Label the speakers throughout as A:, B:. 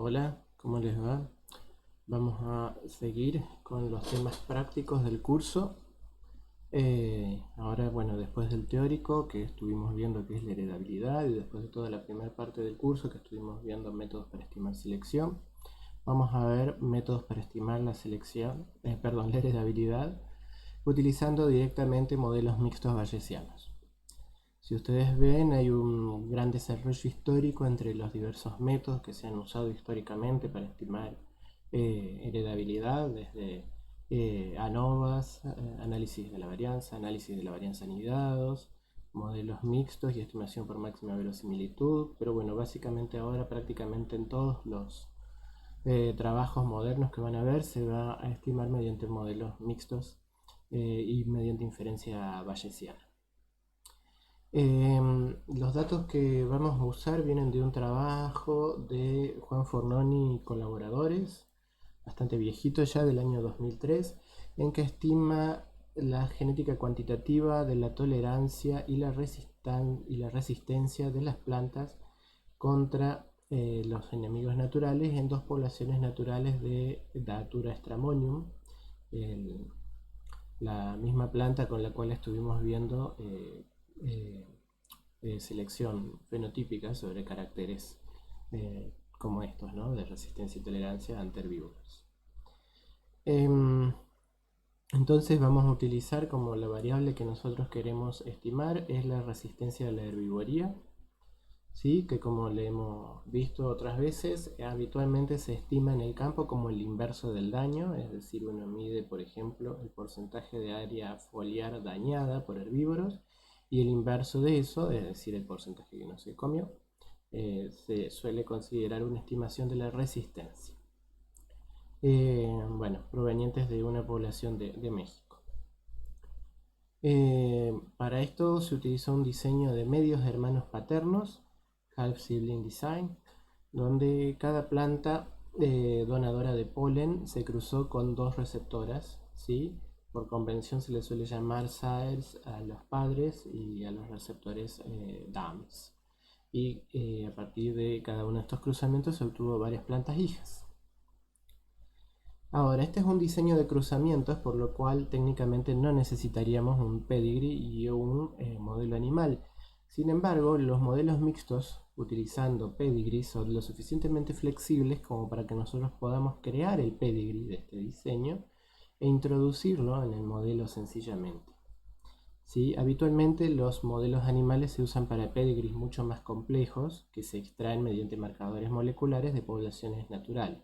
A: Hola, ¿cómo les va? Vamos a seguir con los temas prácticos del curso. Ahora, bueno, después del teórico que estuvimos viendo que es la heredabilidad y después de toda la primera parte del curso que estuvimos viendo métodos para estimar selección, vamos a ver métodos para estimar la selección, la heredabilidad, utilizando directamente modelos mixtos bayesianos. Si ustedes ven, hay un gran desarrollo histórico entre los diversos métodos que se han usado históricamente para estimar heredabilidad, desde ANOVAs, análisis de la varianza anidados, modelos mixtos y estimación por máxima verosimilitud. Pero bueno, básicamente ahora prácticamente en todos los trabajos modernos que van a ver se va a estimar mediante modelos mixtos y mediante inferencia bayesiana. Los datos que vamos a usar vienen de un trabajo de Juan Fornoni y colaboradores, bastante viejito ya, del año 2003, en que estima la genética cuantitativa de la tolerancia y la resistencia de las plantas contra los enemigos naturales en dos poblaciones naturales de Datura stramonium, la misma planta con la cual estuvimos viendo eh, selección fenotípica sobre caracteres como estos, ¿no? De resistencia y tolerancia ante herbívoros. Entonces vamos a utilizar como la variable que nosotros queremos estimar es la resistencia de la herbivoría, ¿sí? Que como le hemos visto otras veces, habitualmente se estima en el campo como el inverso del daño, es decir, uno mide, por ejemplo, el porcentaje de área foliar dañada por herbívoros y el inverso de eso, es decir, el porcentaje que no se comió, se suele considerar una estimación de la resistencia. Bueno, provenientes de una población de México. Para esto se utiliza un diseño de medios hermanos paternos, Half Sibling Design, donde cada planta donadora de polen se cruzó con dos receptoras, ¿sí? Por convención se le suele llamar sires a los padres y a los receptores dams. Y a partir de cada uno de estos cruzamientos se obtuvo varias plantas hijas. Ahora, este es un diseño de cruzamientos, por lo cual técnicamente no necesitaríamos un pedigree y un modelo animal. Sin embargo, los modelos mixtos utilizando pedigree son lo suficientemente flexibles como para que nosotros podamos crear el pedigree de este diseño e introducirlo en el modelo sencillamente. ¿Sí? Habitualmente los modelos animales se usan para pedigrees mucho más complejos que se extraen mediante marcadores moleculares de poblaciones naturales.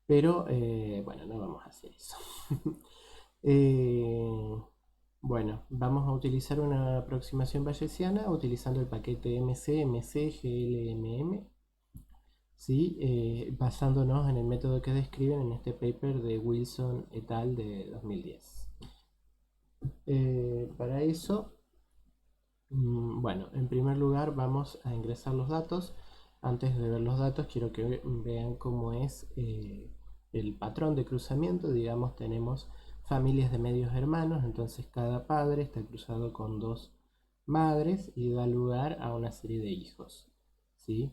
A: Pero bueno, no vamos a hacer eso. Bueno, vamos a utilizar una aproximación bayesiana utilizando el paquete MC-GLMM, ¿sí? Basándonos en el método que describen en este paper de Wilson et al. De 2010. Para eso, bueno, en primer lugar vamos a ingresar los datos. Antes de ver los datos, quiero que vean cómo es el patrón de cruzamiento. Digamos, tenemos familias de medios hermanos, entonces cada padre está cruzado con dos madres y da lugar a una serie de hijos, ¿sí?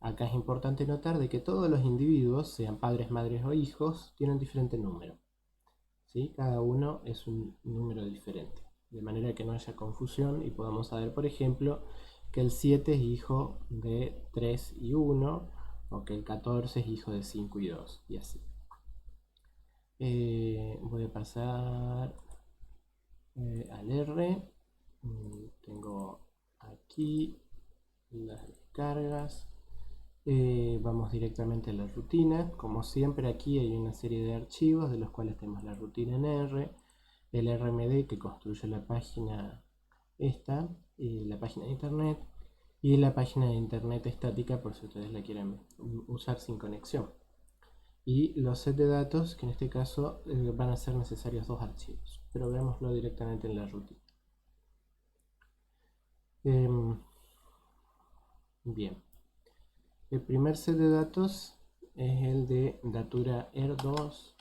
A: Acá es importante notar de que todos los individuos, sean padres, madres o hijos, tienen diferente número, ¿sí? Cada uno es un número diferente, de manera que no haya confusión y podamos saber, por ejemplo, que el 7 es hijo de 3 y 1, o que el 14 es hijo de 5 y 2, y así. Voy a pasar al R. Tengo aquí las descargas. Vamos directamente a la rutina. Como siempre, aquí hay una serie de archivos de los cuales tenemos la rutina en R, el RMD que construye la página esta, la página de internet, y la página de internet estática por si ustedes la quieren usar sin conexión. Y los sets de datos, que en este caso van a ser necesarios dos archivos, pero veámoslo directamente en la rutina. Bien, el primer set de datos es el de Datura ER2,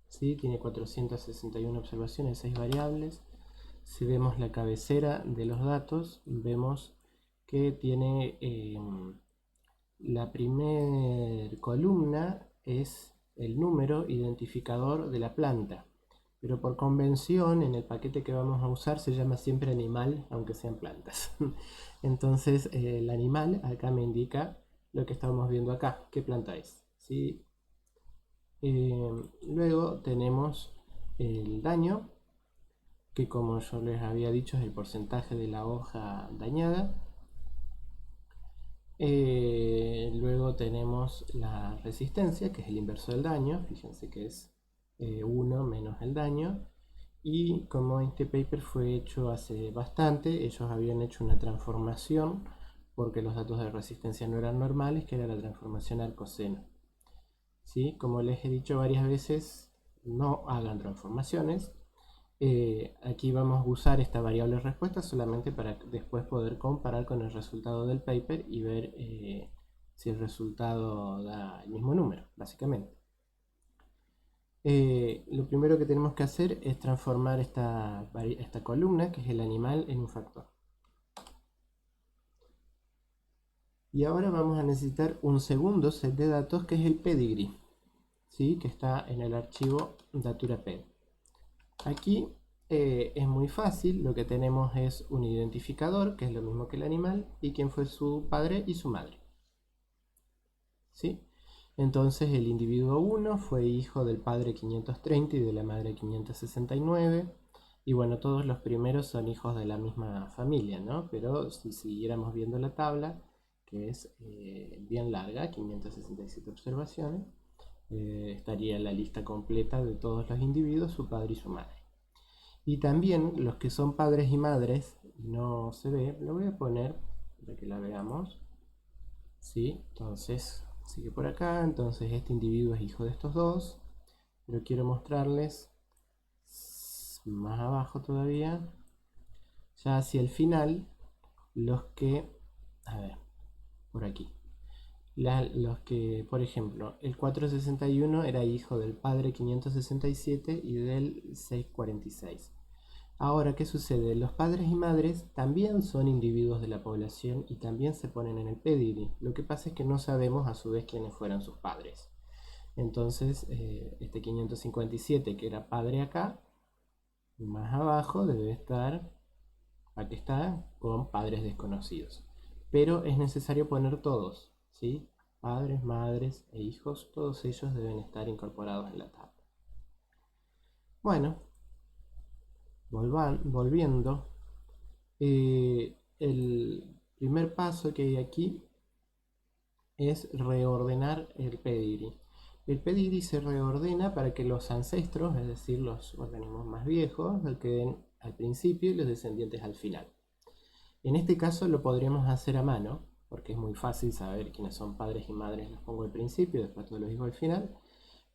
A: ¿sí? Tiene 461 observaciones, 6 variables. Si vemos la cabecera de los datos, vemos que tiene La primera columna es el número identificador de la planta, pero por convención en el paquete que vamos a usar se llama siempre animal, aunque sean plantas. Entonces el animal acá me indica lo que estamos viendo acá, qué planta es, ¿sí? Luego tenemos el daño, que como yo les había dicho es el porcentaje de la hoja dañada. Luego tenemos la resistencia, que es el inverso del daño. Fíjense que es 1 menos el daño. Y como este paper fue hecho hace bastante, ellos habían hecho una transformación porque los datos de resistencia no eran normales, que era la transformación al coseno. ¿Sí? Como les he dicho varias veces, no hagan transformaciones. Aquí vamos a usar esta variable respuesta solamente para después poder comparar con el resultado del paper y ver si el resultado da el mismo número, básicamente. Lo primero que tenemos que hacer es transformar esta columna, que es el animal, en un factor. Y ahora vamos a necesitar un segundo set de datos, que es el pedigree, ¿sí? Que está en el archivo daturaped. Aquí es muy fácil, lo que tenemos es un identificador, que es lo mismo que el animal, y quién fue su padre y su madre. ¿Sí? Entonces el individuo 1 fue hijo del padre 530 y de la madre 569. Y bueno, todos los primeros son hijos de la misma familia, ¿no? Pero si siguiéramos viendo la tabla, que es bien larga, 567 observaciones, estaría la lista completa de todos los individuos, su padre y su madre. Y también los que son padres y madres, no se ve, lo voy a poner para que la veamos. ¿Sí? Entonces, sigue por acá. Entonces, este individuo es hijo de estos dos. Pero quiero mostrarles más abajo todavía, ya hacia el final, los que, a ver, por aquí. Los que, por ejemplo, el 461 era hijo del padre 567 y del 646. Ahora, ¿qué sucede? Los padres y madres también son individuos de la población y también se ponen en el pedigree. Lo que pasa es que no sabemos a su vez quiénes fueron sus padres. Entonces, este 557 que era padre acá, más abajo debe estar, aquí está, con padres desconocidos. Pero es necesario poner todos, ¿sí? Padres, madres e hijos, todos ellos deben estar incorporados en la tabla. Bueno, volviendo. El primer paso que hay aquí es reordenar el pedigree. El pedigree se reordena para que los ancestros, es decir, los organismos más viejos, queden al principio y los descendientes al final. En este caso lo podríamos hacer a mano, porque es muy fácil saber quiénes son padres y madres, los pongo al principio, después todos los hijos al final.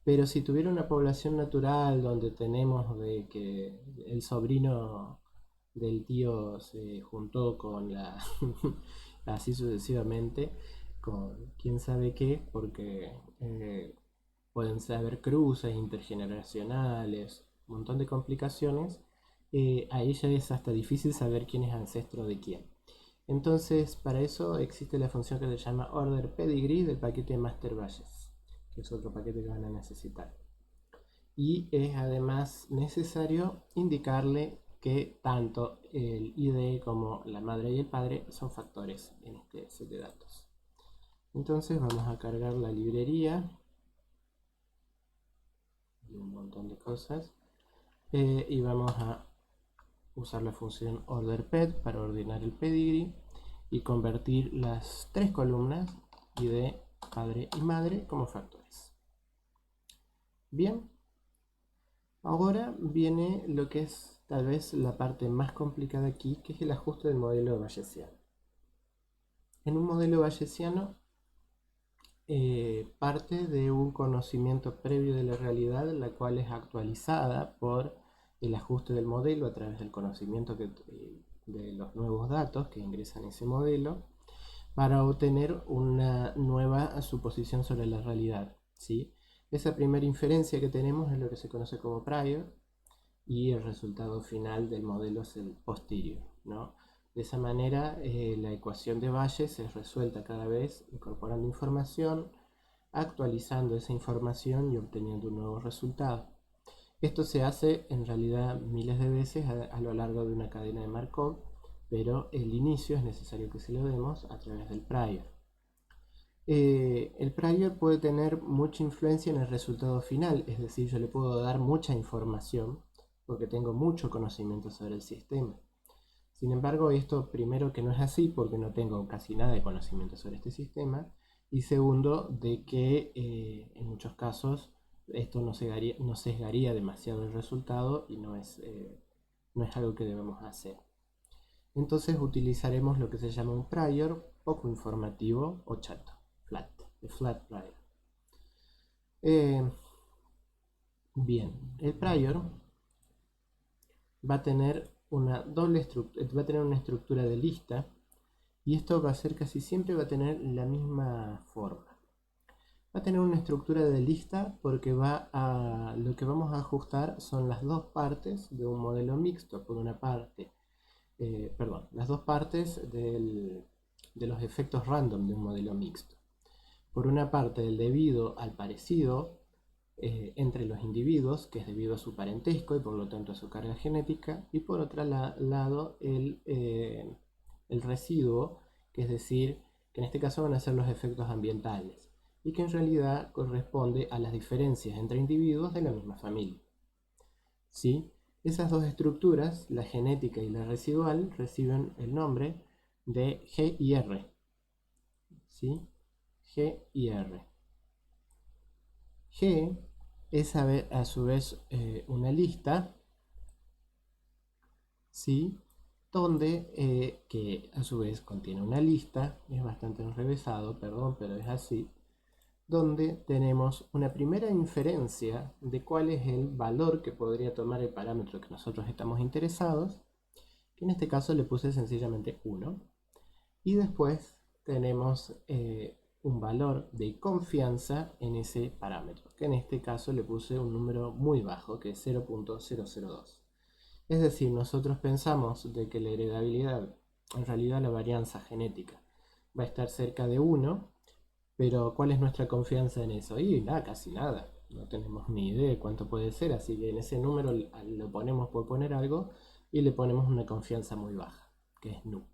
A: Pero si tuviera una población natural donde tenemos de que el sobrino del tío se juntó con la así sucesivamente con quién sabe qué, porque pueden haber cruces intergeneracionales, un montón de complicaciones. Ahí ya es hasta difícil saber quién es ancestro de quién. Entonces, para eso existe la función que se llama order pedigree del paquete master badges, que es otro paquete que van a necesitar. Y es además necesario indicarle que tanto el ID como la madre y el padre son factores en este set de datos. Entonces vamos a cargar la librería y un montón de cosas, y vamos a usar la función orderPed para ordenar el pedigree y convertir las tres columnas ID, padre y madre como factores. Bien, ahora viene lo que es tal vez la parte más complicada aquí, que es el ajuste del modelo bayesiano. En un modelo bayesiano parte de un conocimiento previo de la realidad, la cual es actualizada por el ajuste del modelo a través del conocimiento de los nuevos datos que ingresan en ese modelo, para obtener una nueva suposición sobre la realidad, ¿sí? Esa primera inferencia que tenemos es lo que se conoce como prior, y el resultado final del modelo es el posterior, ¿no? De esa manera la ecuación de Bayes es resuelta cada vez incorporando información, actualizando esa información y obteniendo un nuevo resultado. Esto se hace en realidad miles de veces a lo largo de una cadena de Markov, pero el inicio es necesario que se lo demos a través del prior. El prior puede tener mucha influencia en el resultado final, es decir, yo le puedo dar mucha información porque tengo mucho conocimiento sobre el sistema. Sin embargo, esto primero que no es así porque no tengo casi nada de conocimiento sobre este sistema, y segundo, de que en muchos casos esto no sesgaría demasiado el resultado y no es algo que debemos hacer. Entonces utilizaremos lo que se llama un prior poco informativo o chato, flat prior. Bien, el prior va a tener una estructura de lista, y esto va a ser casi siempre va a tener la misma forma. Va a tener una estructura de lista porque lo que vamos a ajustar son las dos partes de un modelo mixto. Por una parte, las dos partes de los efectos random de un modelo mixto. Por una parte, el debido al parecido entre los individuos, que es debido a su parentesco y por lo tanto a su carga genética, y por otro lado el residuo, que es decir, que en este caso van a ser los efectos ambientales, y que en realidad corresponde a las diferencias entre individuos de la misma familia. ¿Sí? Esas dos estructuras, la genética y la residual, reciben el nombre de G y R. ¿Sí? G y R. G es a su vez una lista, ¿sí? Donde, que a su vez contiene una lista, es bastante enrevesado, perdón, pero es así, donde tenemos una primera inferencia de cuál es el valor que podría tomar el parámetro que nosotros estamos interesados, que en este caso le puse sencillamente 1, y después tenemos un valor de confianza en ese parámetro, que en este caso le puse un número muy bajo, que es 0.002. Es decir, nosotros pensamos de que la heredabilidad, en realidad la varianza genética, va a estar cerca de 1, pero ¿cuál es nuestra confianza en eso? Y nada, casi nada. No tenemos ni idea de cuánto puede ser, así que en ese número lo ponemos por poner algo y le ponemos una confianza muy baja, que es nu.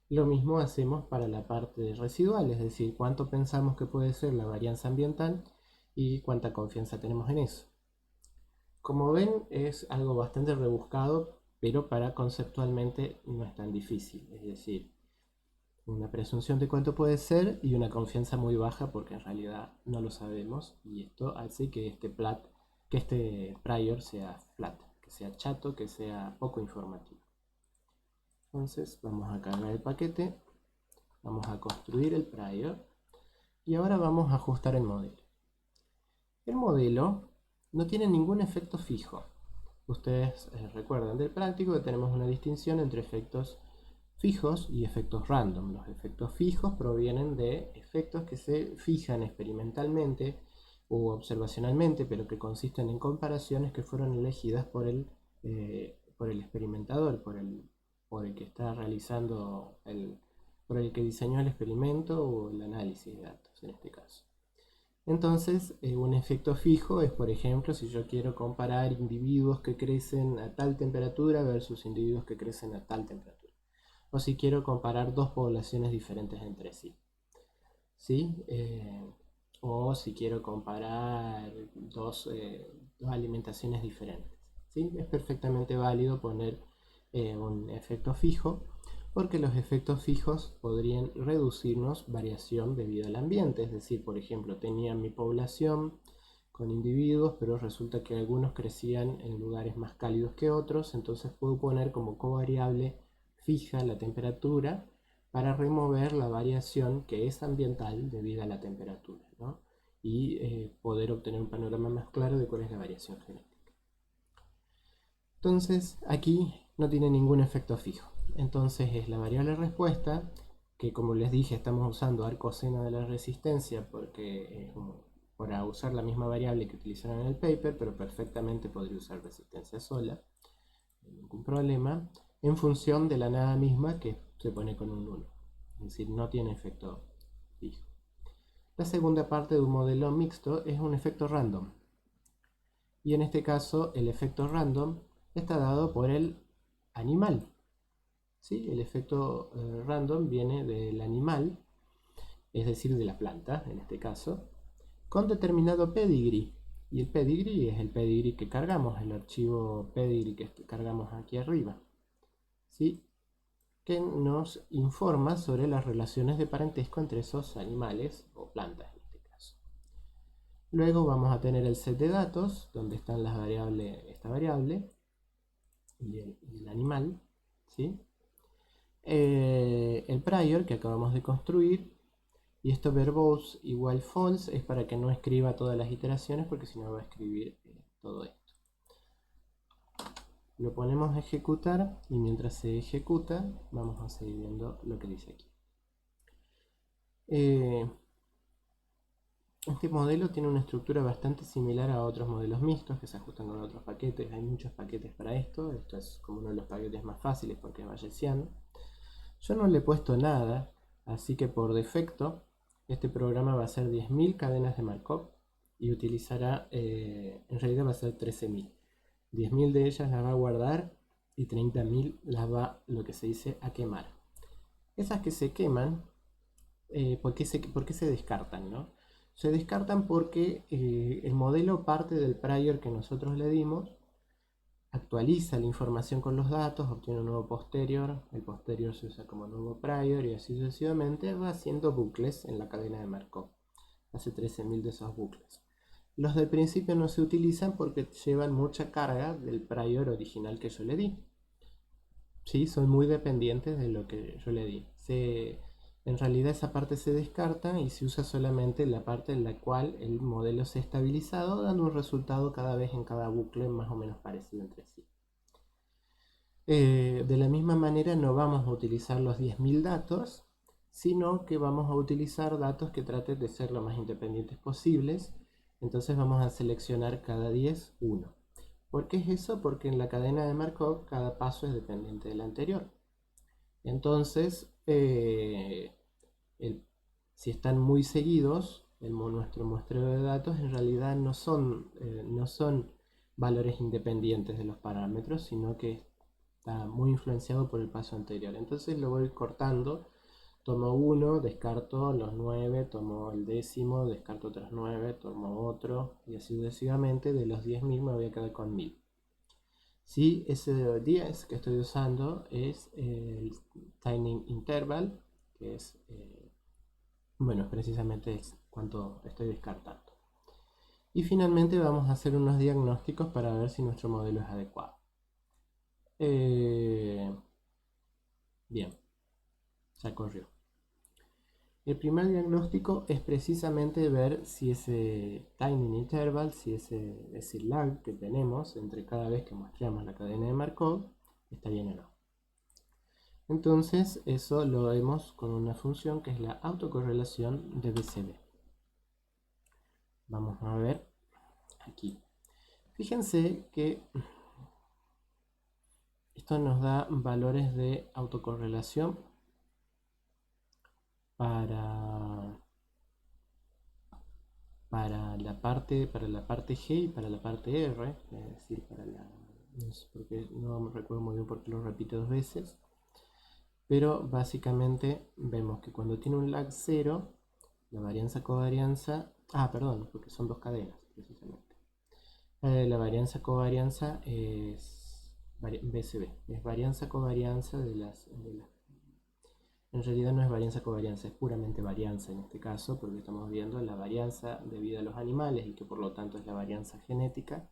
A: Lo mismo hacemos para la parte residual, es decir, cuánto pensamos que puede ser la varianza ambiental y cuánta confianza tenemos en eso. Como ven, es algo bastante rebuscado, pero para conceptualmente no es tan difícil. Es decir, una presunción de cuánto puede ser y una confianza muy baja porque en realidad no lo sabemos, y esto hace que este prior sea flat, que sea chato, que sea poco informativo. Entonces vamos a cargar el paquete, vamos a construir el prior y ahora vamos a ajustar el modelo. El modelo no tiene ningún efecto fijo. Ustedes recuerdan del práctico que tenemos una distinción entre efectos fijos y efectos random. Los efectos fijos provienen de efectos que se fijan experimentalmente o observacionalmente, pero que consisten en comparaciones que fueron elegidas por el experimentador, por el que está realizando por el que diseñó el experimento o el análisis de datos en este caso. Entonces, un efecto fijo es, por ejemplo, si yo quiero comparar individuos que crecen a tal temperatura versus individuos que crecen a tal temperatura. O si quiero comparar dos poblaciones diferentes entre sí. ¿Sí? O si quiero comparar dos alimentaciones diferentes. ¿Sí? Es perfectamente válido poner un efecto fijo, porque los efectos fijos podrían reducirnos variación debido al ambiente. Es decir, por ejemplo, tenía mi población con individuos, pero resulta que algunos crecían en lugares más cálidos que otros, entonces puedo poner como covariable fija la temperatura para remover la variación que es ambiental debido a la temperatura, ¿no? Y poder obtener un panorama más claro de cuál es la variación genética. Entonces aquí no tiene ningún efecto fijo. Entonces es la variable respuesta, que como les dije estamos usando arco seno de la resistencia porque para usar la misma variable que utilizaron en el paper, pero perfectamente podría usar resistencia sola, no hay ningún problema. en función de la nada misma que se pone con un 1. Es decir, no tiene efecto fijo. La segunda parte de un modelo mixto es un efecto random. Y en este caso el efecto random está dado por el animal. ¿Sí? El efecto random viene del animal, es decir, de la planta en este caso, con determinado pedigree. Y el pedigree es el pedigree que cargamos, el archivo pedigree que cargamos aquí arriba, ¿sí? Que nos informa sobre las relaciones de parentesco entre esos animales o plantas en este caso. Luego vamos a tener el set de datos, donde están las variables, esta variable y el animal, ¿sí? El prior que acabamos de construir, y esto verbose igual false es para que no escriba todas las iteraciones, porque si no va a escribir todo esto. Lo ponemos a ejecutar y mientras se ejecuta vamos a seguir viendo lo que dice aquí. Este modelo tiene una estructura bastante similar a otros modelos mixtos que se ajustan con otros paquetes. Hay muchos paquetes para esto. Esto es como uno de los paquetes más fáciles porque es bayesiano. Yo no le he puesto nada, así que por defecto este programa va a ser 10.000 cadenas de Markov y utilizará, en realidad va a ser 13.000. 10.000 de ellas las va a guardar y 30.000 las va, lo que se dice, a quemar. Esas que se queman, ¿por qué se descartan, no? Se descartan porque el modelo parte del prior que nosotros le dimos, actualiza la información con los datos, obtiene un nuevo posterior, el posterior se usa como nuevo prior y así sucesivamente va haciendo bucles en la cadena de Markov. Hace 13.000 de esos bucles. Los del principio no se utilizan porque llevan mucha carga del prior original que yo le di. Sí, son muy dependientes de lo que yo le di. En realidad esa parte se descarta y se usa solamente la parte en la cual el modelo se ha estabilizado, dando un resultado cada vez en cada bucle más o menos parecido entre sí. De la misma manera no vamos a utilizar los 10.000 datos, sino que vamos a utilizar datos que traten de ser lo más independientes posibles. Entonces vamos a seleccionar cada 10, 1. ¿Por qué es eso? Porque en la cadena de Markov cada paso es dependiente del anterior. Entonces, si están muy seguidos, nuestro muestreo de datos en realidad no son valores independientes de los parámetros, sino que está muy influenciado por el paso anterior. Entonces lo voy cortando, tomo uno, descarto los 9, tomo el décimo, descarto otros 9, tomo otro, y así sucesivamente. De los 10.000 me voy a quedar con 1.000. Si ese 10 que estoy usando es el timing interval, que es, bueno, precisamente es cuánto estoy descartando. Y finalmente vamos a hacer unos diagnósticos para ver si nuestro modelo es adecuado. Bien, ya corrió. El primer diagnóstico es precisamente ver si ese timing interval, si ese lag que tenemos entre cada vez que muestreamos la cadena de Markov, está bien o no. Entonces eso lo vemos con una función que es la autocorrelación de BCD. Vamos a ver aquí. Fíjense que esto nos da valores de autocorrelación para la parte G y para la parte R, es decir, no sé por qué, no me recuerdo muy bien por qué lo repito dos veces, pero básicamente vemos que cuando tiene un lag 0, la varianza covarianza, perdón, porque son dos cadenas precisamente. La varianza covarianza es BCB, es varianza covarianza de las. En realidad no es varianza covarianza, es puramente varianza en este caso, porque estamos viendo la varianza debido a los animales y que por lo tanto es la varianza genética.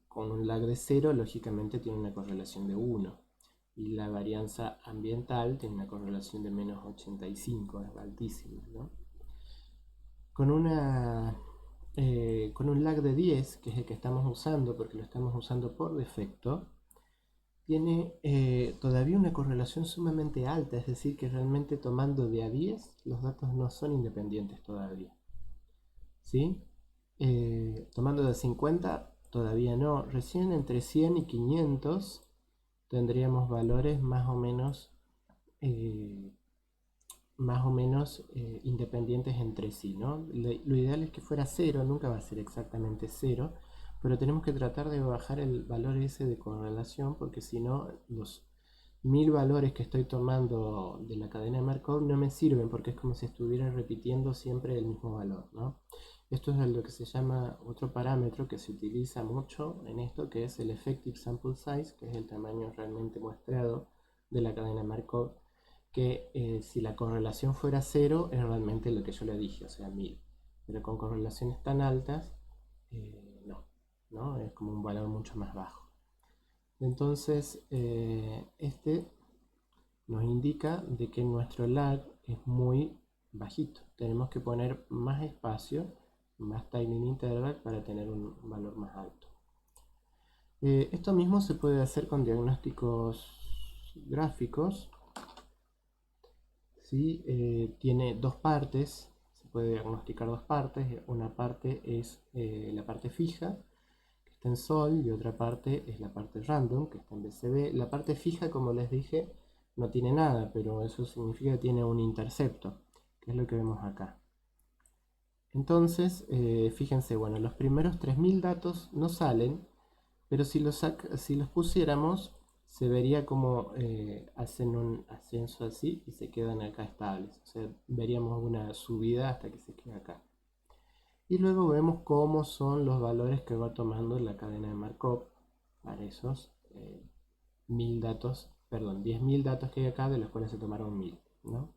A: Con un lag de 0, lógicamente tiene una correlación de 1. Y la varianza ambiental tiene una correlación de menos 85, es altísima, ¿no? Con un lag de 10, que es el que estamos usando, porque lo estamos usando por defecto, tiene todavía una correlación sumamente alta, es decir, que realmente tomando de a 10, los datos no son independientes todavía. ¿Sí? Tomando de 50, todavía no. Recién entre 100 y 500 tendríamos valores más o menos independientes entre sí, ¿no? Lo ideal es que fuera cero, nunca va a ser exactamente cero, pero tenemos que tratar de bajar el valor ese de correlación, porque si no, los 1000 valores que estoy tomando de la cadena de Markov no me sirven, porque es como si estuviera repitiendo siempre el mismo valor, ¿no? Esto es lo que se llama otro parámetro que se utiliza mucho en esto, que es el effective sample size, que es el tamaño realmente muestrado de la cadena Markov, que si la correlación fuera cero es realmente lo que yo le dije, o sea 1000, pero con correlaciones tan altas no, es como un valor mucho más bajo. Entonces este nos indica de que nuestro lag es muy bajito, tenemos que poner más espacio, más timing interval para tener un valor más alto. Esto mismo se puede hacer con diagnósticos gráficos. ¿Sí? Tiene dos partes, se puede diagnosticar dos partes. Una parte es la parte fija, que está en sol, y otra parte es la parte random, que está en BCB. La parte fija, como les dije, no tiene nada, pero eso significa que tiene un intercepto, que es lo que vemos acá. Entonces, fíjense, bueno, los primeros 3000 datos no salen, pero si los pusiéramos, se vería como hacen un ascenso así y se quedan acá estables. O sea, veríamos una subida hasta que se quede acá. Y luego vemos cómo son los valores que va tomando la cadena de Markov para esos 1000 datos, perdón, 10.000 datos que hay acá, de los cuales se tomaron 1000, ¿no?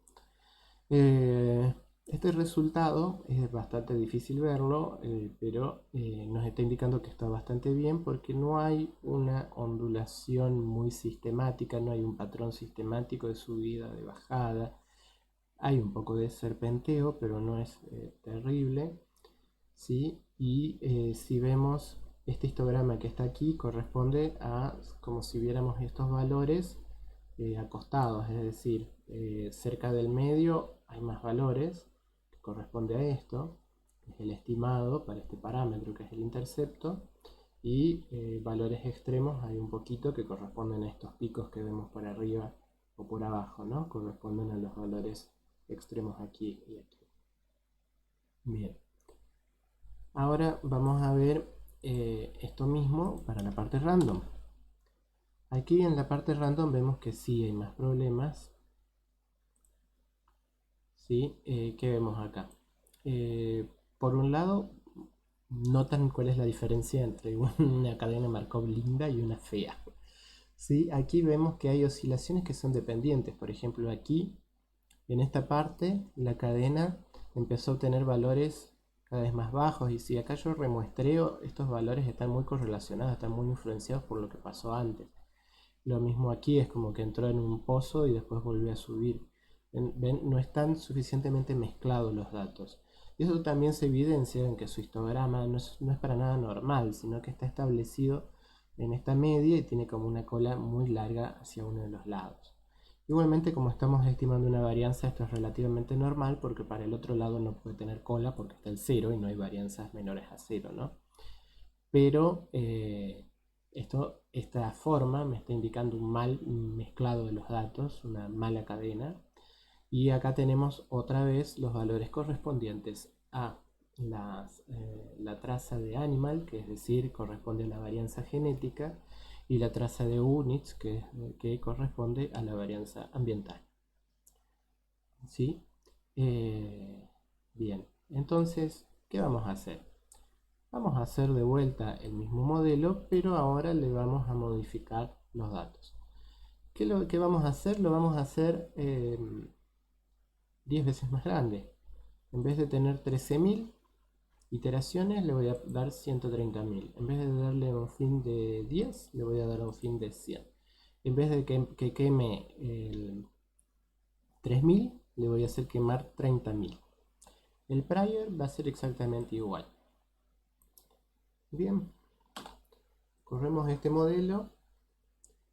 A: Este resultado es bastante difícil verlo, pero nos está indicando que está bastante bien, porque no hay una ondulación muy sistemática, no hay un patrón sistemático de subida, de bajada. Hay un poco de serpenteo, pero no es terrible, ¿sí? Y si vemos este histograma que está aquí, corresponde a como si viéramos estos valores acostados, es decir, cerca del medio hay más valores, que corresponde a esto, que es el estimado para este parámetro, que es el intercepto, y valores extremos hay un poquito, que corresponden a estos picos que vemos por arriba o por abajo, ¿no? Corresponden a los valores extremos aquí y aquí. Bien, ahora vamos a ver esto mismo para la parte random. Aquí en la parte random vemos que sí hay más problemas. ¿Sí? ¿Qué vemos acá? Por un lado, notan cuál es la diferencia entre una cadena Markov linda y una fea. ¿Sí? Aquí vemos que hay oscilaciones que son dependientes. Por ejemplo, aquí, en esta parte, la cadena empezó a obtener valores cada vez más bajos. Y si acá yo remuestreo, estos valores están muy correlacionados, están muy influenciados por lo que pasó antes. Lo mismo aquí, es como que entró en un pozo y después volvió a subir. ¿Ven? No están suficientemente mezclados los datos. Y eso también se evidencia en que su histograma no es para nada normal, sino que está establecido en esta media y tiene como una cola muy larga hacia uno de los lados. Igualmente, como estamos estimando una varianza, esto es relativamente normal, porque para el otro lado no puede tener cola porque está el 0 y no hay varianzas menores a 0, ¿no? Pero esta forma me está indicando un mal mezclado de los datos, una mala cadena. Y acá tenemos otra vez los valores correspondientes a la traza de animal, que es decir, corresponde a la varianza genética, y la traza de units, que corresponde a la varianza ambiental. ¿Sí? Bien, entonces, ¿qué vamos a hacer? Vamos a hacer de vuelta el mismo modelo, pero ahora le vamos a modificar los datos. ¿Qué vamos a hacer? Lo vamos a hacer 10 veces más grande. En vez de tener 13.000 iteraciones, le voy a dar 130.000. En vez de darle un fin de 10, le voy a dar un fin de 100. En vez de que queme el 3.000, le voy a hacer quemar 30.000. El prior va a ser exactamente igual. Bien, corremos este modelo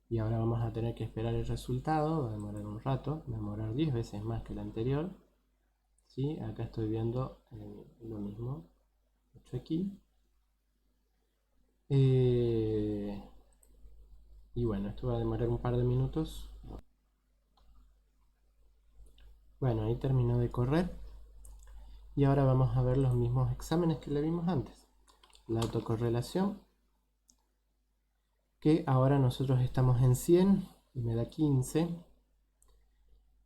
A: y ahora vamos a tener que esperar el resultado. Va a demorar un rato, va a demorar 10 veces más que el anterior. ¿Sí? Acá estoy viendo lo mismo hecho aquí. Y Y bueno, esto va a demorar un par de minutos. Bueno, ahí terminó de correr. Y ahora vamos a ver los mismos exámenes que le vimos antes. La autocorrelación, que ahora nosotros estamos en 100 y me da 15.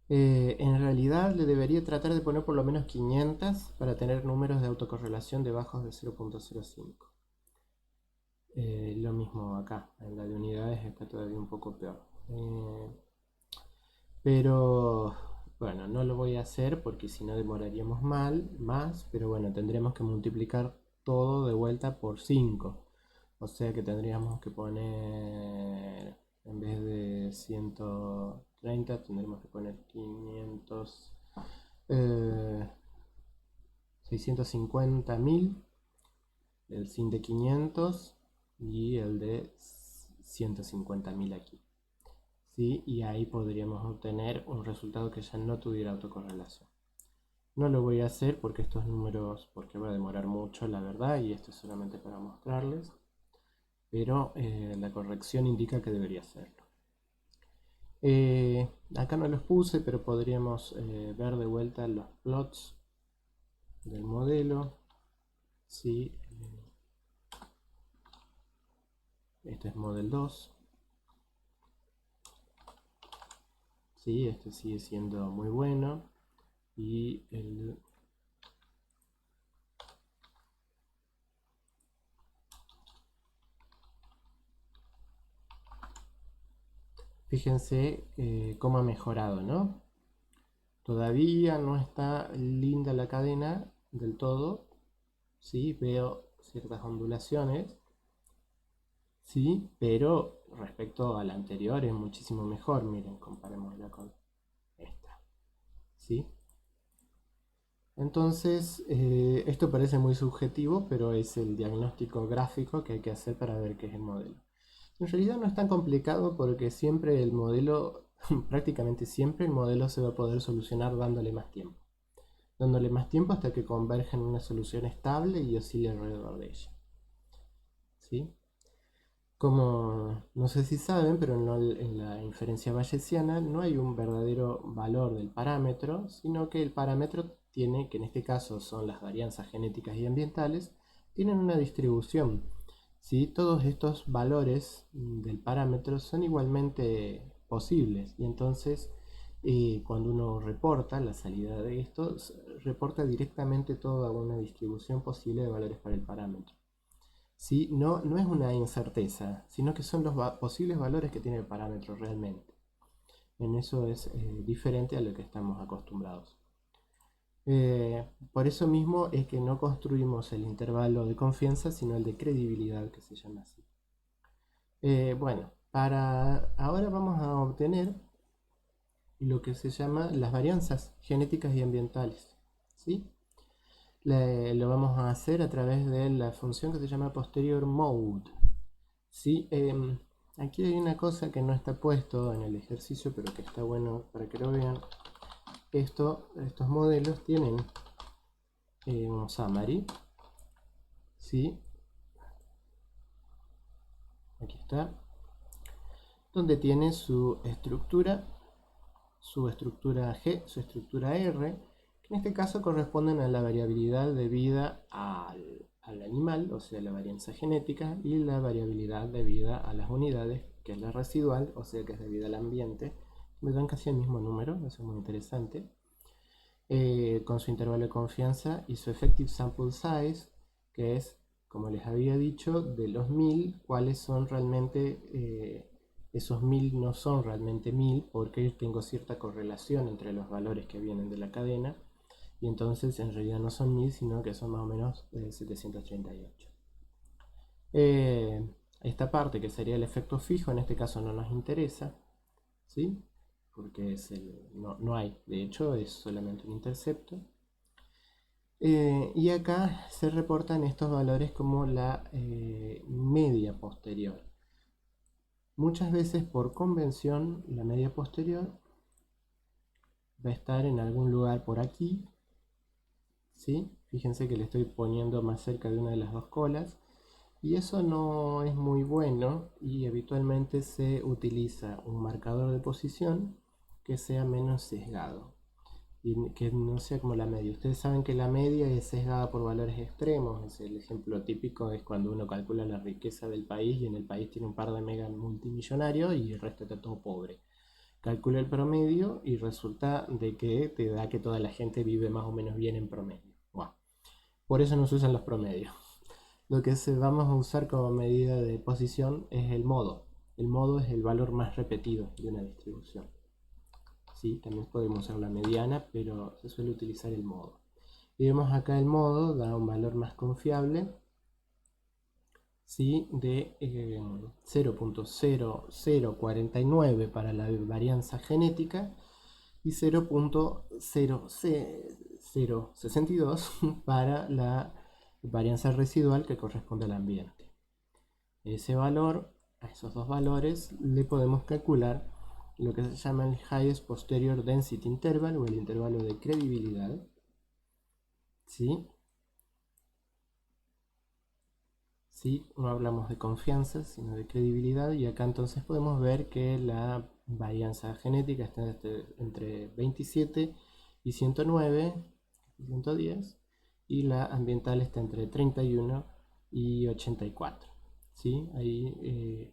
A: En realidad le debería tratar de poner por lo menos 500 para tener números de autocorrelación de bajos de 0.05. Lo mismo acá, en la de unidades está todavía un poco peor. Pero bueno, no lo voy a hacer porque si no demoraríamos más, pero bueno, tendremos que multiplicar todo de vuelta por 5. O sea que tendríamos que poner, en vez de 130, tendremos que poner 500, 650.000, el sin de 500 y el de 150.000 aquí. ¿Sí? Y ahí podríamos obtener un resultado que ya no tuviera autocorrelación. No lo voy a hacer porque estos números, porque va a demorar mucho la verdad, y esto es solamente para mostrarles, pero la corrección indica que debería hacerlo. Acá no los puse, pero podríamos ver de vuelta los plots del modelo. ¿Sí? Este es Model 2. ¿Sí? Este sigue siendo muy bueno. Y el fíjense cómo ha mejorado, ¿no? Todavía no está linda la cadena del todo. ¿Sí? Veo ciertas ondulaciones. ¿Sí? Pero respecto a la anterior es muchísimo mejor. Miren, comparémosla con esta. ¿Sí? Entonces, esto parece muy subjetivo, pero es el diagnóstico gráfico que hay que hacer para ver qué es el modelo. En realidad no es tan complicado porque siempre el modelo, prácticamente siempre el modelo se va a poder solucionar dándole más tiempo. Dándole más tiempo hasta que converja en una solución estable y oscile alrededor de ella. ¿Sí? Como no sé si saben, pero en la inferencia bayesiana no hay un verdadero valor del parámetro, sino que el parámetro tiene, que en este caso son las varianzas genéticas y ambientales, tienen una distribución. ¿Sí? Todos estos valores del parámetro son igualmente posibles y entonces cuando uno reporta la salida de esto, reporta directamente toda una distribución posible de valores para el parámetro. ¿Sí? No es una incerteza, sino que son los posibles valores que tiene el parámetro realmente. En eso es diferente a lo que estamos acostumbrados. Por eso mismo es que no construimos el intervalo de confianza, sino el de credibilidad, que se llama así. Bueno, para ahora vamos a obtener lo que se llama las varianzas genéticas y ambientales. ¿Sí? Lo vamos a hacer a través de la función que se llama posterior mode. ¿Sí? Aquí hay una cosa que no está puesto en el ejercicio, pero que está bueno para que lo vean. Estos modelos tienen un summary. ¿Sí? Aquí está. Donde tiene su estructura G, su estructura R, que en este caso corresponden a la variabilidad debida al animal, o sea, la varianza genética, y la variabilidad debida a las unidades, que es la residual, o sea, que es debida al ambiente. Me dan casi el mismo número, eso es muy interesante. Con su intervalo de confianza y su effective sample size, que es, como les había dicho, de los 1000, cuáles son realmente, esos 1000 no son realmente 1000, porque tengo cierta correlación entre los valores que vienen de la cadena, y entonces en realidad no son 1000, sino que son más o menos 738. Esta parte que sería el efecto fijo, en este caso no nos interesa, ¿sí? Porque no hay, de hecho es solamente un intercepto. Y acá se reportan estos valores como la media posterior. Muchas veces por convención la media posterior va a estar en algún lugar por aquí. ¿Sí? Fíjense que le estoy poniendo más cerca de una de las dos colas. Y eso no es muy bueno y habitualmente se utiliza un marcador de posición que sea menos sesgado y que no sea como la media. Ustedes saben que la media es sesgada por valores extremos. Es el ejemplo típico es cuando uno calcula la riqueza del país y en el país tiene un par de mega multimillonarios y el resto está todo pobre. Calcula el promedio y resulta de que te da que toda la gente vive más o menos bien en promedio. Wow. Por eso no se usan los promedios. Lo que vamos a usar como medida de posición es el modo. El modo es el valor más repetido de una distribución. ¿Sí? También podemos usar la mediana, pero se suele utilizar el modo. Y vemos acá el modo da un valor más confiable, ¿sí? De 0.0049 para la varianza genética y 0.0062 para la varianza residual que corresponde al ambiente. Ese valor, a esos dos valores, le podemos calcular lo que se llama el Highest Posterior Density Interval o el intervalo de credibilidad. ¿Sí? ¿Sí? No hablamos de confianza, sino de credibilidad. Y acá entonces podemos ver que la varianza genética está entre 27 y 109, 110, y la ambiental está entre 31 y 84. ¿Sí? Ahí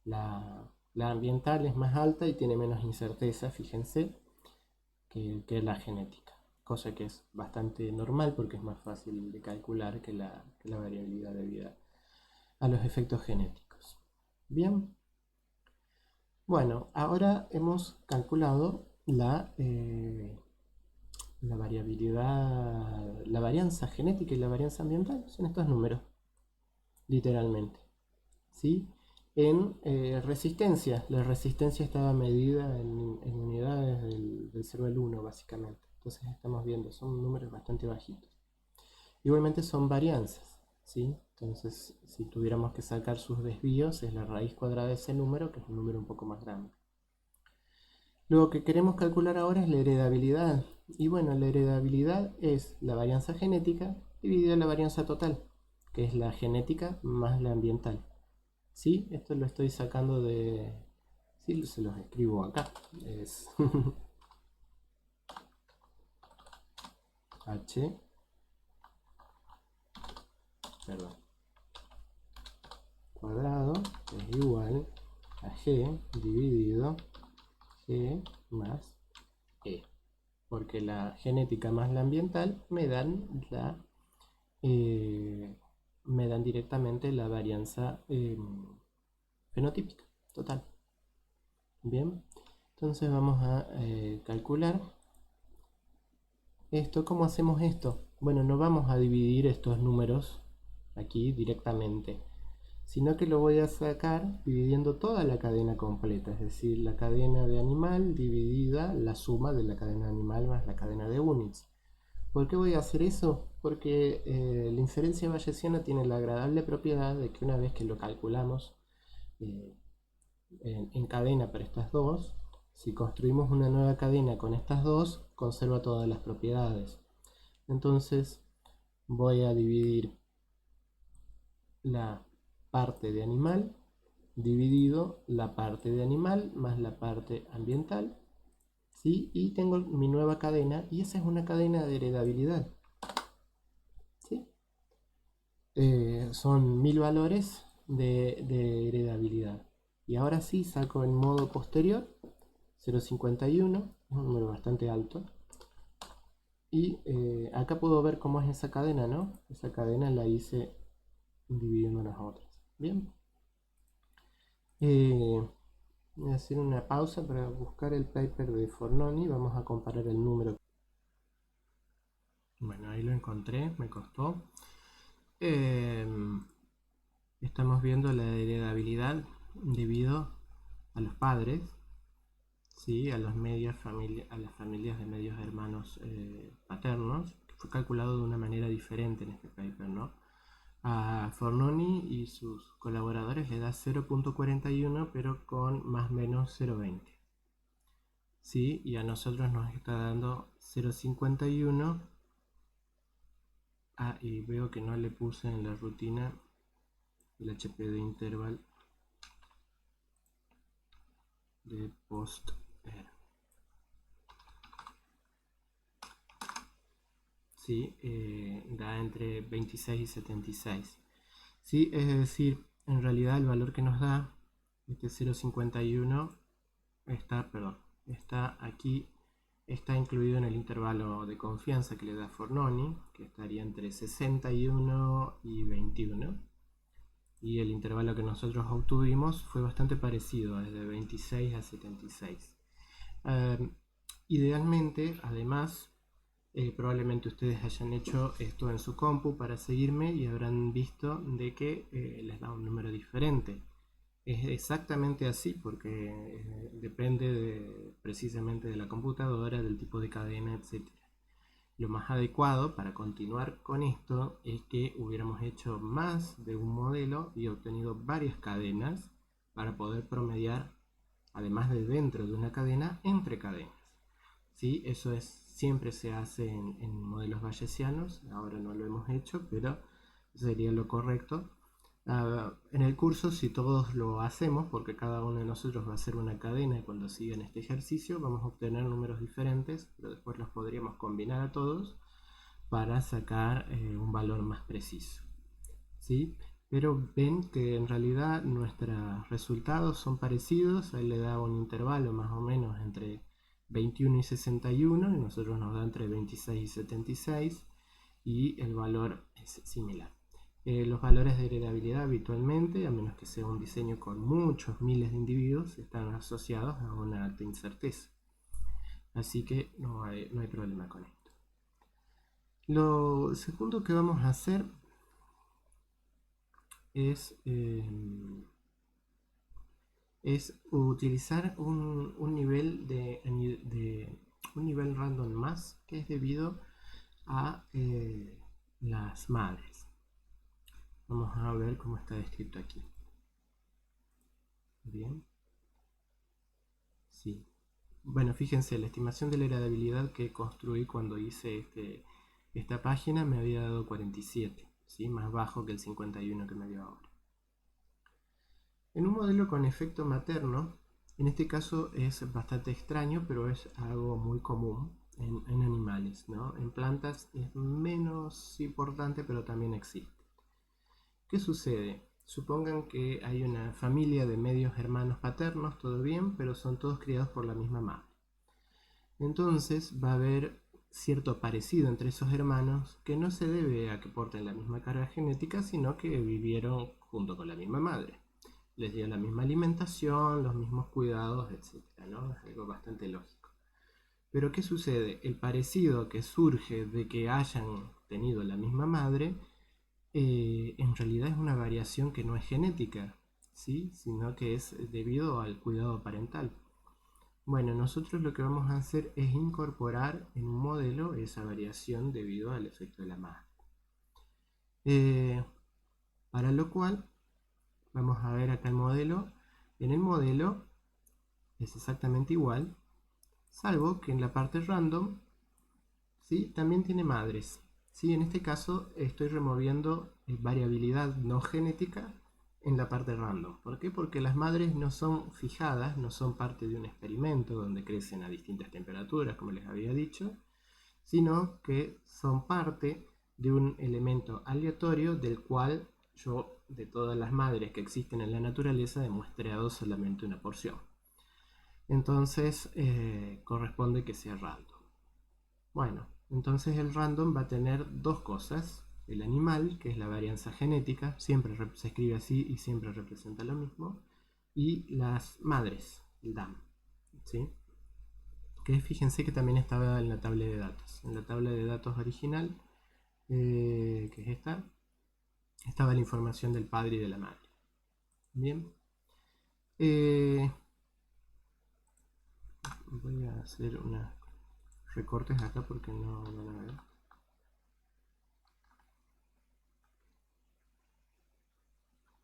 A: la ambiental es más alta y tiene menos incerteza, fíjense, que la genética. Cosa que es bastante normal porque es más fácil de calcular que la variabilidad debido a los efectos genéticos. Bien, bueno, ahora hemos calculado la variabilidad, la varianza genética y la varianza ambiental. Son estos números, literalmente. ¿Sí? En resistencia. La resistencia estaba medida en unidades del 0 al 1, básicamente. Entonces estamos viendo, son números bastante bajitos. Igualmente son varianzas, ¿sí? Entonces, si tuviéramos que sacar sus desvíos, es la raíz cuadrada de ese número, que es un número un poco más grande. Lo que queremos calcular ahora es la heredabilidad. Y bueno, la heredabilidad es la varianza genética dividida la varianza total, que es la genética más la ambiental. ¿Sí? Esto lo estoy sacando de... Sí, se los escribo acá. Es H, perdón, cuadrado es igual a G dividido G más E. Porque la genética más la ambiental me dan directamente la varianza fenotípica total. Bien, entonces vamos a calcular esto. ¿Cómo hacemos esto? Bueno, no vamos a dividir estos números aquí directamente, sino que lo voy a sacar dividiendo toda la cadena completa, es decir, la cadena de animal dividida la suma de la cadena animal más la cadena de units. ¿Por qué voy a hacer eso? Porque la inferencia bayesiana tiene la agradable propiedad de que una vez que lo calculamos eh, en cadena para estas dos, si construimos una nueva cadena con estas dos, conserva todas las propiedades. Entonces voy a dividir la parte de animal dividido la parte de animal más la parte ambiental, ¿sí? Y tengo mi nueva cadena y esa es una cadena de heredabilidad, ¿sí? Son 1000 valores de heredabilidad. Y ahora sí saco en modo posterior 0.51, es un número bastante alto. Y acá puedo ver cómo es esa cadena, ¿no? Esa cadena la hice dividiendo las otras. Bien. Voy a hacer una pausa para buscar el paper de Fornoni. Vamos a comparar el número. Bueno, ahí lo encontré, me costó. Estamos viendo la heredabilidad debido a los padres, ¿sí? A las familias de medios hermanos paternos, que fue calculado de una manera diferente en este paper, ¿no? A Fornoni y sus colaboradores le da 0.41 pero con más o menos 0.20, ¿sí? Y a nosotros nos está dando 0.51. Y veo que no le puse en la rutina el HP de interval de post ¿sí? Da entre 26 y 76. ¿Sí? Es decir, en realidad el valor que nos da este 0,51 está aquí, está incluido en el intervalo de confianza que le da Fornoni, que estaría entre 61 y 21. Y el intervalo que nosotros obtuvimos fue bastante parecido, desde 26 a 76. Idealmente, además, probablemente ustedes hayan hecho esto en su compu para seguirme y habrán visto de que les da un número diferente. Es exactamente así porque depende precisamente de la computadora, del tipo de cadena, etc. Lo más adecuado para continuar con esto es que hubiéramos hecho más de un modelo y obtenido varias cadenas para poder promediar, además de dentro de una cadena, entre cadenas. ¿Sí? Eso siempre se hace en modelos bayesianos, ahora no lo hemos hecho, pero sería lo correcto. En el curso, si todos lo hacemos, porque cada uno de nosotros va a hacer una cadena y cuando sigan este ejercicio vamos a obtener números diferentes, pero después los podríamos combinar a todos para sacar un valor más preciso. ¿Sí? Pero ven que en realidad nuestros resultados son parecidos, ahí le da un intervalo más o menos entre 21 y 61 y nosotros nos da entre 26 y 76 y el valor es similar. Los valores de heredabilidad habitualmente, a menos que sea un diseño con muchos miles de individuos, están asociados a una alta incerteza. Así que no hay problema con esto. Lo segundo que vamos a hacer es utilizar un nivel un nivel random más que es debido a las madres. Vamos a ver cómo está descrito aquí. Bien. Sí. Bueno, fíjense, la estimación de la heredabilidad que construí cuando hice esta página me había dado 47, ¿sí? Más bajo que el 51 que me dio ahora. En un modelo con efecto materno, en este caso es bastante extraño, pero es algo muy común en animales, ¿no? En plantas es menos importante, pero también existe. ¿Qué sucede? Supongan que hay una familia de medios hermanos paternos, todo bien, pero son todos criados por la misma madre. Entonces va a haber cierto parecido entre esos hermanos que no se debe a que porten la misma carga genética, sino que vivieron junto con la misma madre. Les dio la misma alimentación, los mismos cuidados, etc., ¿no? Es algo bastante lógico. Pero ¿qué sucede? El parecido que surge de que hayan tenido la misma madre en realidad es una variación que no es genética, ¿sí? Sino que es debido al cuidado parental. Bueno, nosotros lo que vamos a hacer es incorporar en un modelo esa variación debido al efecto de la madre. Para lo cual, vamos a ver acá el modelo. En el modelo es exactamente igual, salvo que en la parte random, ¿sí? También tiene madres. ¿Sí? En este caso estoy removiendo variabilidad no genética en la parte random. ¿Por qué? Porque las madres no son fijadas, no son parte de un experimento donde crecen a distintas temperaturas, como les había dicho, sino que son parte de un elemento aleatorio del cual yo, de todas las madres que existen en la naturaleza, he muestreado solamente una porción. Entonces corresponde que sea random. Bueno, entonces el random va a tener dos cosas. El animal, que es la varianza genética, siempre se escribe así y siempre representa lo mismo. Y las madres, el DAM, ¿sí? Que fíjense que también estaba en la tabla de datos. En la tabla de datos original, que es esta, estaba la información del padre y de la madre. Bien. Voy a hacer unos recortes acá porque no van a ver.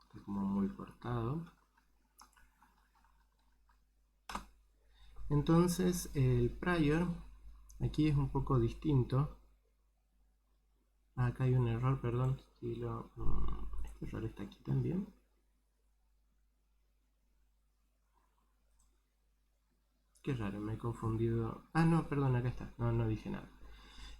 A: Está como muy cortado. Entonces el prior aquí es un poco distinto. Acá hay un error, perdón, estilo Qué raro está aquí también. Qué raro, me he confundido. Ah, no, perdón, acá está. No, no dije nada.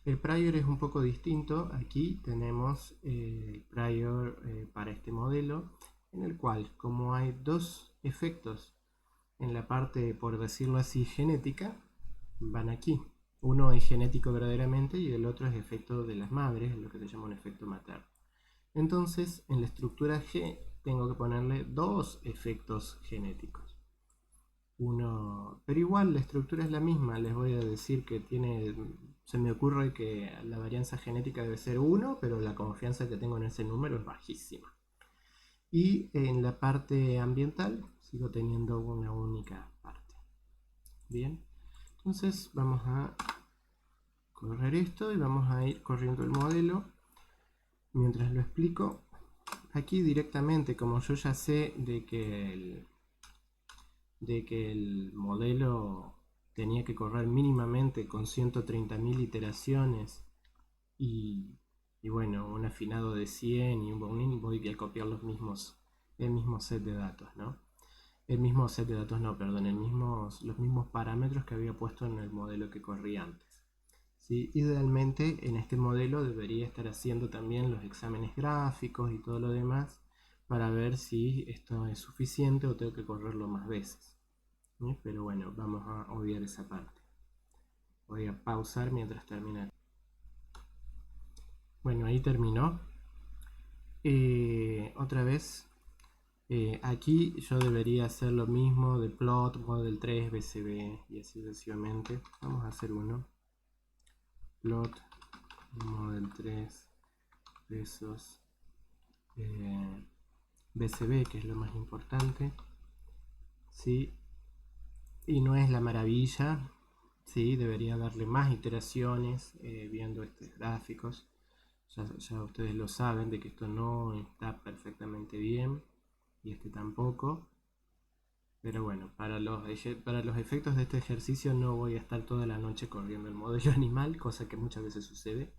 A: El prior es un poco distinto. Aquí tenemos el prior para este modelo, en el cual, como hay dos efectos en la parte, por decirlo así, genética, van aquí. Uno es genético verdaderamente y el otro es efecto de las madres, lo que se llama un efecto materno. Entonces, en la estructura G tengo que ponerle dos efectos genéticos. Uno, pero igual la estructura es la misma. Les voy a decir que tiene, se me ocurre que la varianza genética debe ser 1, pero la confianza que tengo en ese número es bajísima. Y en la parte ambiental sigo teniendo una única parte. Bien, entonces vamos a correr esto y vamos a ir corriendo el modelo mientras lo explico. Aquí directamente, como yo ya sé de que el modelo tenía que correr mínimamente con 130.000 iteraciones y, bueno, un afinado de 100 y un bounding, voy a copiar el mismo set de datos, ¿no? El mismo set de datos, no, perdón, los mismos parámetros que había puesto en el modelo que corría antes. ¿Sí? Idealmente en este modelo debería estar haciendo también los exámenes gráficos y todo lo demás para ver si esto es suficiente o tengo que correrlo más veces. ¿Sí? Pero bueno, vamos a obviar esa parte. Voy a pausar mientras termina. Bueno, ahí terminó. Otra vez, aquí yo debería hacer lo mismo de plot, model 3, BCB y así sucesivamente. Vamos a hacer uno. Plot, model 3, pesos, BCB, que es lo más importante. ¿Sí? Y no es la maravilla. ¿Sí? Debería darle más iteraciones viendo estos gráficos. Ya ustedes lo saben de que esto no está perfectamente bien y este tampoco. Pero bueno, para los efectos de este ejercicio no voy a estar toda la noche corriendo el modelo animal, cosa que muchas veces sucede.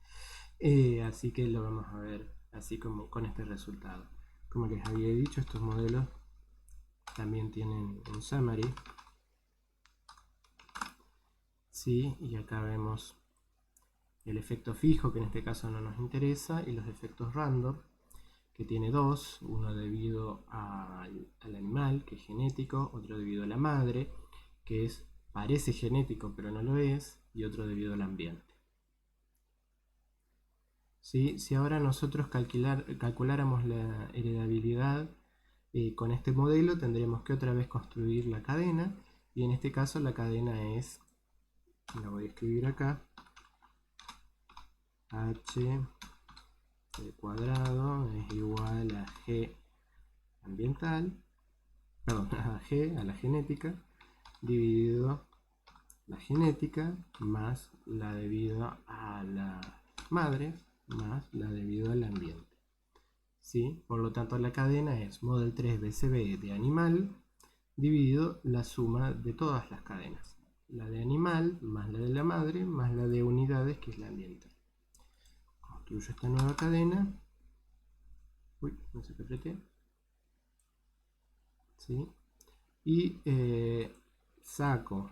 A: Así que lo vamos a ver así como con este resultado. Como les había dicho, estos modelos también tienen un summary. ¿Sí? Y acá vemos el efecto fijo, que en este caso no nos interesa, y los efectos random, que tiene dos, uno debido al animal, que es genético, otro debido a la madre, que parece genético pero no lo es, y otro debido al ambiente. ¿Sí? Si ahora nosotros calculáramos la heredabilidad con este modelo, tendremos que otra vez construir la cadena, y en este caso la cadena es, la voy a escribir acá, h cuadrado es igual a g ambiental, perdón, a g, a la genética, dividido la genética más la debida a las madres más la debida al ambiente. ¿Sí? Por lo tanto, la cadena es model 3 BCB de animal dividido la suma de todas las cadenas. La de animal más la de la madre más la de unidades, que es la ambiental. Construyo esta nueva cadena. Uy, no sé qué apreté. ¿Sí? Y saco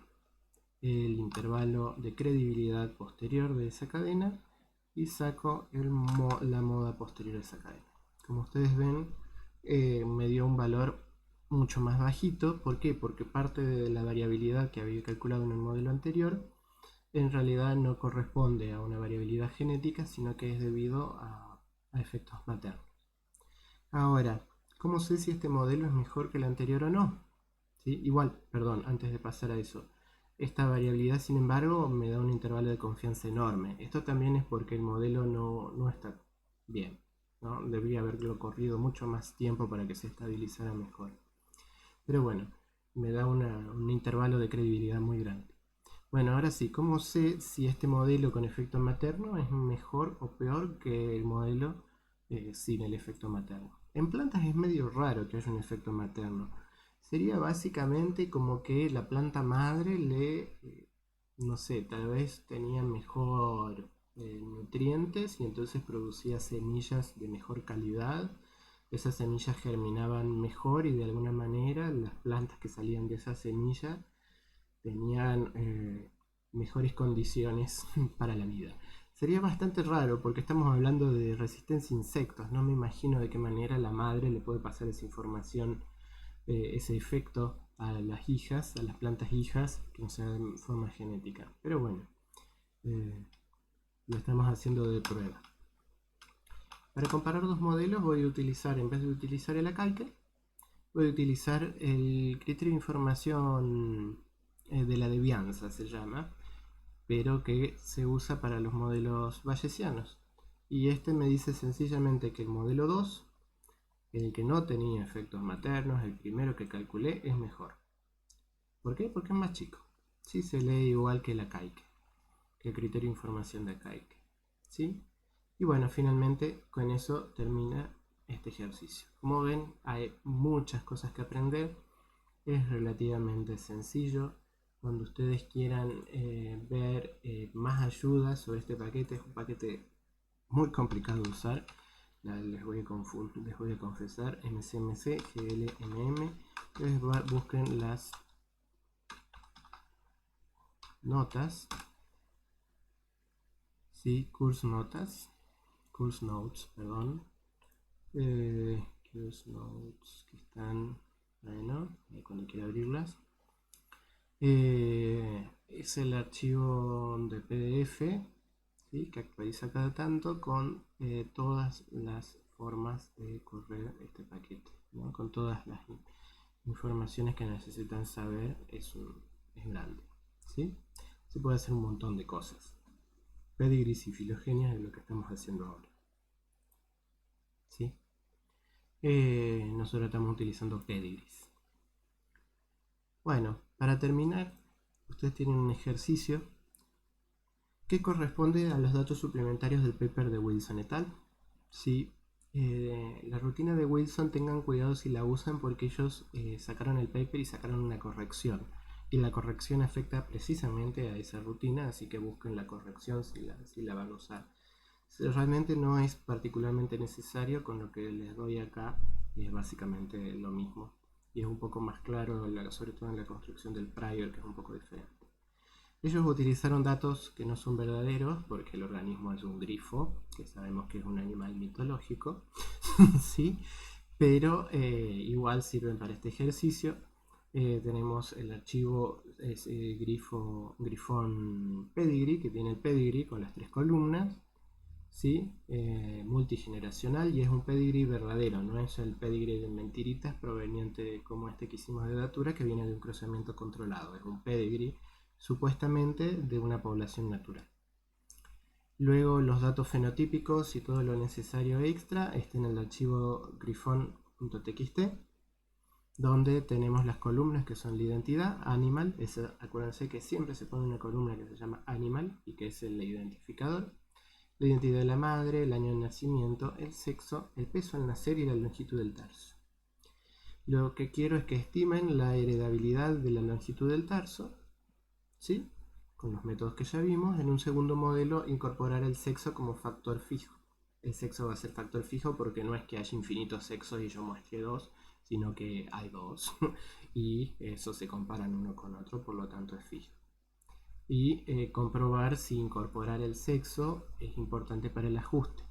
A: el intervalo de credibilidad posterior de esa cadena y saco la moda posterior de esa cadena. Como ustedes ven, me dio un valor mucho más bajito. ¿Por qué? Porque parte de la variabilidad que había calculado en el modelo anterior en realidad no corresponde a una variabilidad genética, sino que es debido a efectos maternos. Ahora, ¿cómo sé si este modelo es mejor que el anterior o no? ¿Sí? Igual, perdón, antes de pasar a eso, esta variabilidad, sin embargo, me da un intervalo de confianza enorme. Esto también es porque el modelo no está bien, ¿no? Debería haberlo corrido mucho más tiempo para que se estabilizara mejor. Pero bueno, me da un intervalo de credibilidad muy grande. Bueno, ahora sí, ¿cómo sé si este modelo con efecto materno es mejor o peor que el modelo sin el efecto materno? En plantas es medio raro que haya un efecto materno. Sería básicamente como que la planta madre no sé, tal vez tenía mejor nutrientes y entonces producía semillas de mejor calidad esas semillas germinaban mejor y de alguna manera las plantas que salían de esa semilla tenían mejores condiciones para la vida. Sería bastante raro porque estamos hablando de resistencia a insectos. No me imagino de qué manera la madre le puede pasar esa información, ese efecto a las hijas, a las plantas hijas, que no sea de forma genética. Pero bueno, lo estamos haciendo de prueba. Para comparar dos modelos voy a utilizar, en vez de utilizar el acalque, voy a utilizar el criterio de información de la devianza, se llama, pero que se usa para los modelos bayesianos. Y este me dice sencillamente que el modelo 2, el que no tenía efectos maternos, el primero que calculé, es mejor. ¿Por qué? Porque es más chico. Sí, se lee igual que el acaique, que el criterio de información de acaique. ¿Sí? Y bueno, finalmente con eso termina este ejercicio. Como ven, hay muchas cosas que aprender. Es relativamente sencillo. Cuando ustedes quieran ver más ayudas sobre este paquete, es un paquete muy complicado de usar. Les voy a confesar, MCMC, GLMM. Ustedes busquen las notas, ¿sí? Course notes, perdón. Course notes que están, bueno, cuando quiera abrirlas. Es el archivo de PDF, ¿sí? Que actualiza cada tanto con todas las formas de correr este paquete, ¿no? Con todas las informaciones que necesitan saber. Es grande, ¿sí? Se puede hacer un montón de cosas. Pedigrees y filogenias es lo que estamos haciendo ahora, ¿sí? Nosotros estamos utilizando pedigrees. Bueno, para terminar, ustedes tienen un ejercicio que corresponde a los datos suplementarios del paper de Wilson et al. Sí, la rutina de Wilson, tengan cuidado si la usan porque ellos sacaron el paper y sacaron una corrección. Y la corrección afecta precisamente a esa rutina, así que busquen la corrección si la van a usar. Realmente no es particularmente necesario, con lo que les doy acá es básicamente lo mismo. Y es un poco más claro, sobre todo en la construcción del prior, que es un poco diferente. Ellos utilizaron datos que no son verdaderos, porque el organismo es un grifo, que sabemos que es un animal mitológico, ¿sí? Pero igual sirven para este ejercicio. Tenemos el archivo grifón pedigree, que tiene el pedigree con las 3 columnas, ¿sí? Multigeneracional, y es un pedigree verdadero, no es el pedigree de mentiritas proveniente como este que hicimos de Datura, que viene de un cruzamiento controlado. Es un pedigree supuestamente de una población natural. Luego los datos fenotípicos y todo lo necesario extra está en el archivo grifón.txt, donde tenemos las columnas que son la identidad, animal, acuérdense que siempre se pone una columna que se llama animal y que es el identificador, la identidad de la madre, el año de nacimiento, el sexo, el peso al nacer y la longitud del tarso. Lo que quiero es que estimen la heredabilidad de la longitud del tarso, ¿sí? Con los métodos que ya vimos. En un segundo modelo, incorporar el sexo como factor fijo. El sexo va a ser factor fijo porque no es que haya infinitos sexos y yo muestre 2, sino que hay 2 y eso se comparan uno con otro, por lo tanto es fijo. Y comprobar si incorporar el sexo es importante para el ajuste.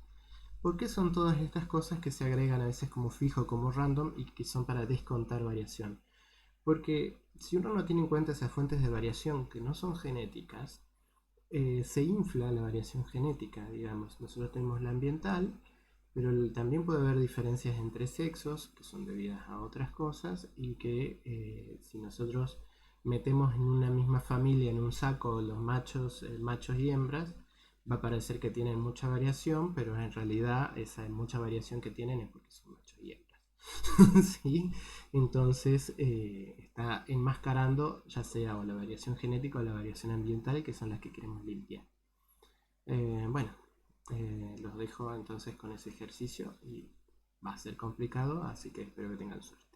A: ¿Por qué son todas estas cosas que se agregan a veces como fijo, como random, y que son para descontar variación? Porque si uno no tiene en cuenta esas fuentes de variación que no son genéticas, se infla la variación genética, digamos. Nosotros tenemos la ambiental, pero también puede haber diferencias entre sexos que son debidas a otras cosas, y que si nosotros metemos en una misma familia, en un saco, los machos y hembras, va a parecer que tienen mucha variación, pero en realidad esa mucha variación que tienen es porque son machos y hembras. ¿Sí? Entonces está enmascarando ya sea o la variación genética o la variación ambiental, que son las que queremos limpiar. Bueno, los dejo entonces con ese ejercicio y va a ser complicado, así que espero que tengan suerte.